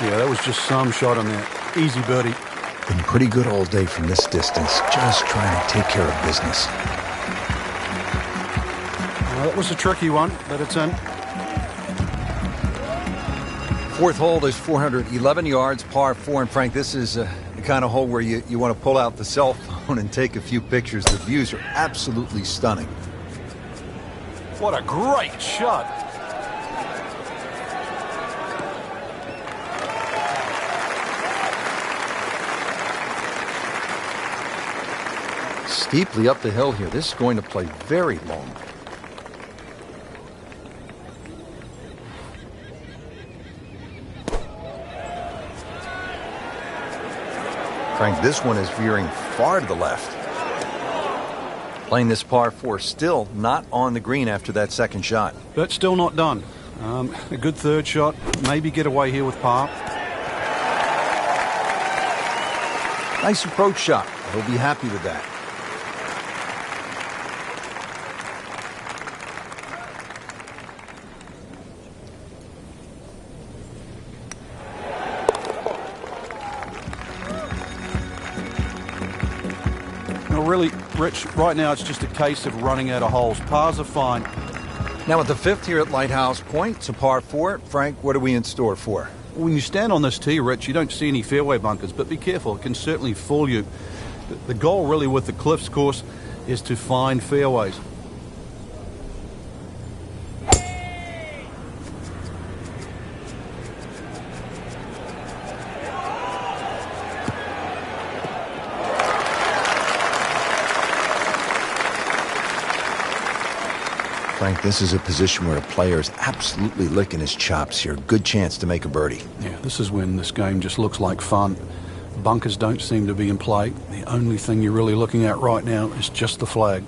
Yeah, that was just some shot on there. Easy birdie. Been pretty good all day from this distance, just trying to take care of business. Well, that was a tricky one, but it's in. Fourth hole is 411 yards, par 4. And Frank, this is the kind of hole where you want to pull out the cell phone and take a few pictures. The views are absolutely stunning. What a great shot. Steeply up the hill here. This is going to play very long. Frank, this one is veering far to the left. Playing this par 4, still not on the green after that second shot. But still not done. A good third shot. Maybe get away here with par. Nice approach shot. He'll be happy with that. Really, Rich, right now it's just a case of running out of holes. Pars are fine. Now at the 5th here at Lighthouse Point, it's a par 4. Frank, what are we in store for? When you stand on this tee, Rich, you don't see any fairway bunkers, but be careful. It can certainly fool you. The goal really with the Cliffs course is to find fairways. Frank, this is a position where a player is absolutely licking his chops here. Good chance to make a birdie. Yeah, this is when this game just looks like fun. Bunkers don't seem to be in play. The only thing you're really looking at right now is just the flag.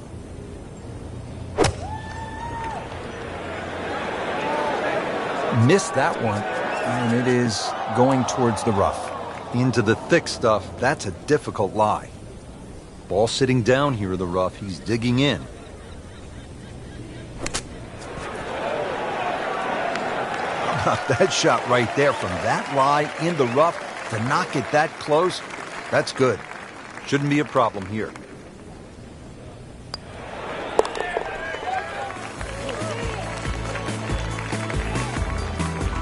Missed that one, and it is going towards the rough. Into the thick stuff. That's a difficult lie. Ball sitting down here in the rough. He's digging in. That shot right there from that lie in the rough to knock it that close, that's good. Shouldn't be a problem here.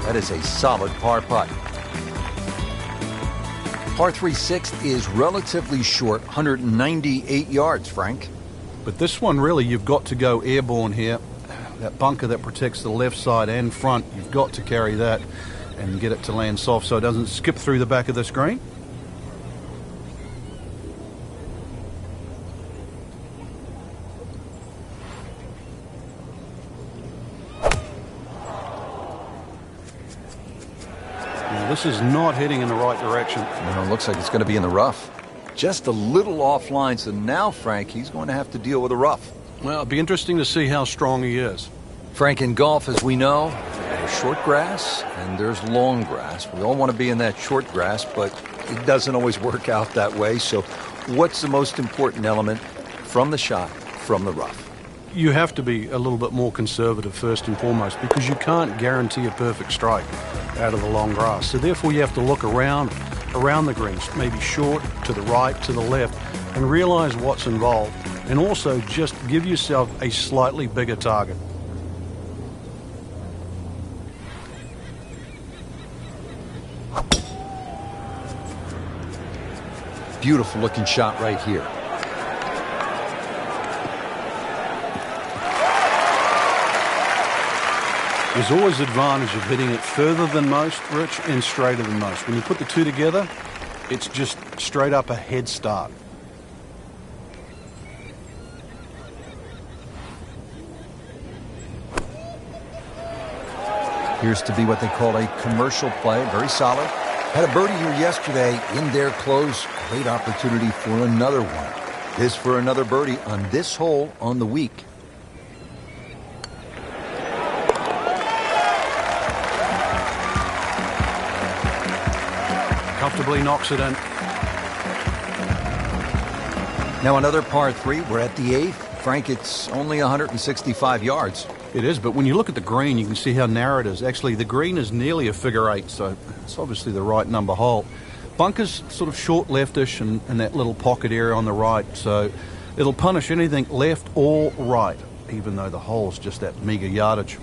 That is a solid par putt. Par 3 6th is relatively short, 198 yards, Frank. But this one, really, you've got to go airborne here. That bunker that protects the left side and front, you've got to carry that and get it to land soft so it doesn't skip through the back of the screen. Now, this is not heading in the right direction. It looks like it's going to be in the rough. Just a little offline, so now, Frank, he's going to have to deal with a rough. Well, it'll be interesting to see how strong he is. Frank, in golf, as we know, there's short grass and there's long grass. We all want to be in that short grass, but it doesn't always work out that way. So what's the most important element from the shot, from the rough? You have to be a little bit more conservative first and foremost because you can't guarantee a perfect strike out of the long grass. So therefore you have to look around, around the greens, maybe short, to the right, to the left, and realize what's involved. And also just give yourself a slightly bigger target. Beautiful looking shot right here. There's always the advantage of hitting it further than most, Rich, and straighter than most. When you put the two together, it's just straight up a head start. Appears to be what they call a commercial play. Very solid. Had a birdie here yesterday in their close. Great opportunity for another one. This for another birdie on this hole on the week. Comfortably knocks it in. Now another par 3. We're at the 8th. Frank, it's only 165 yards. It is, but when you look at the green, you can see how narrow it is. Actually, the green is nearly a figure 8, so it's obviously the right number hole. Bunker's sort of short leftish and that little pocket area on the right, so it'll punish anything left or right, even though the hole's just that meager yardage.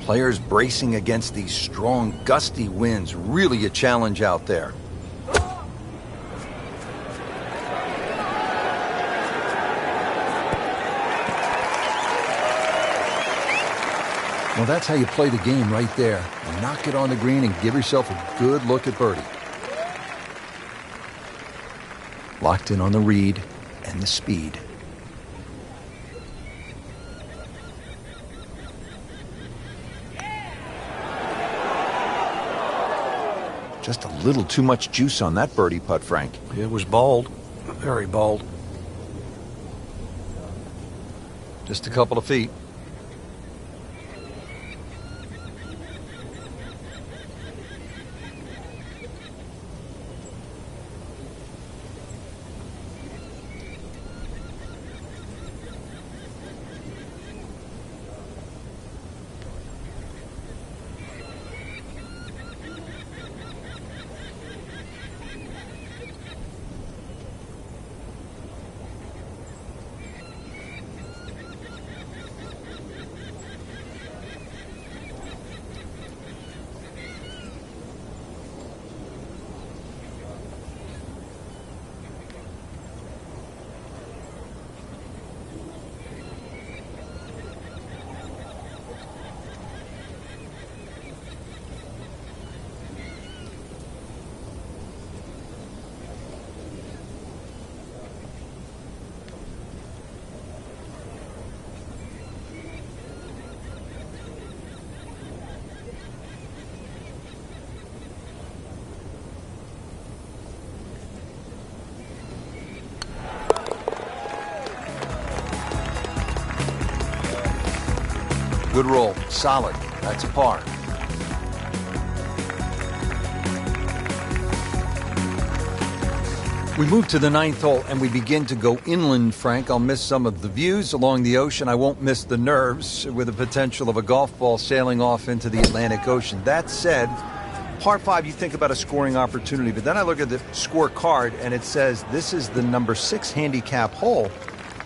Players bracing against these strong, gusty winds. Really a challenge out there. Well, that's how you play the game right there. You knock it on the green and give yourself a good look at birdie. Locked in on the read and the speed. Just a little too much juice on that birdie putt, Frank. It was bold, very bold. Just a couple of feet. Good roll. Solid. That's a par. We move to the 9th hole and we begin to go inland, Frank. I'll miss some of the views along the ocean. I won't miss the nerves with the potential of a golf ball sailing off into the Atlantic Ocean. That said, par 5, you think about a scoring opportunity, but then I look at the scorecard and it says this is the number 6 handicap hole.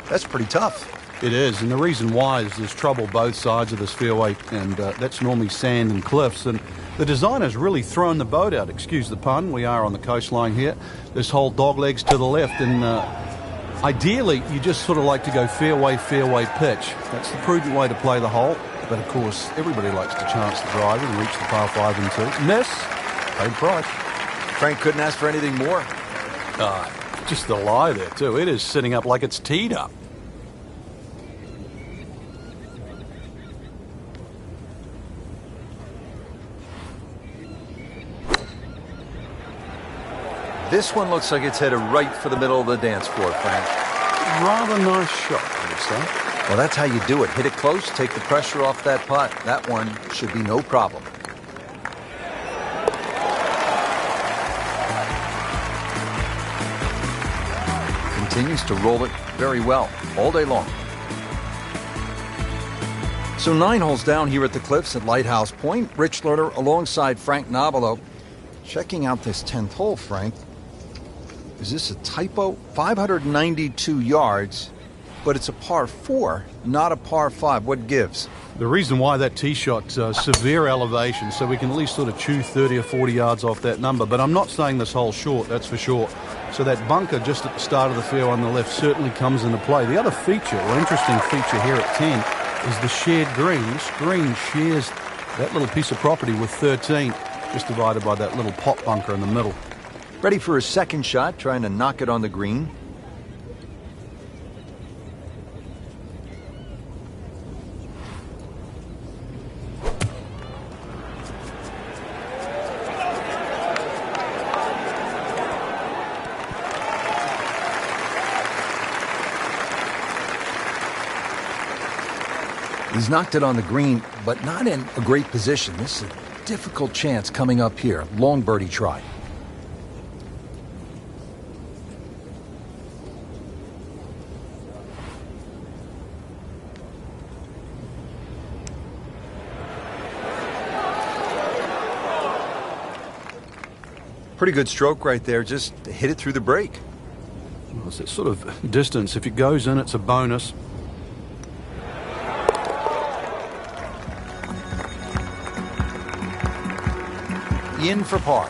That's pretty tough. It is, and the reason why is there's trouble both sides of this fairway, and that's normally sand and cliffs, and the designer's really thrown the boat out, excuse the pun. We are on the coastline here. This whole dog legs to the left, and ideally you just sort of like to go fairway, fairway pitch. That's the prudent way to play the hole, but of course everybody likes to chance the driver and reach the par 5 and 2. Miss, paid price. Frank couldn't ask for anything more. Just the lie there too. It is sitting up like it's teed up. This one looks like it's headed right for the middle of the dance floor, Frank. Rather nice shot, I would say. Well, that's how you do it. Hit it close, take the pressure off that putt. That one should be no problem. Continues to roll it very well all day long. So 9 holes down here at the Cliffs at Lighthouse Point. Rich Lerner alongside Frank Nobilo. Checking out this 10th hole, Frank. Is this a typo? 592 yards. But it's a par 4, not a par 5. What gives? The reason why that tee shot, severe elevation, so we can at least sort of chew 30 or 40 yards off that number. But I'm not saying this hole's short, that's for sure. So that bunker just at the start of the field on the left certainly comes into play. The other feature, or interesting feature here at 10, is the shared green. This green shares that little piece of property with 13, just divided by that little pot bunker in the middle. Ready for his second shot, trying to knock it on the green. He's knocked it on the green, but not in a great position. This is a difficult chance coming up here. Long birdie try. Pretty good stroke right there. Just hit it through the break. Well, it's that sort of distance. If it goes in, it's a bonus. In for par.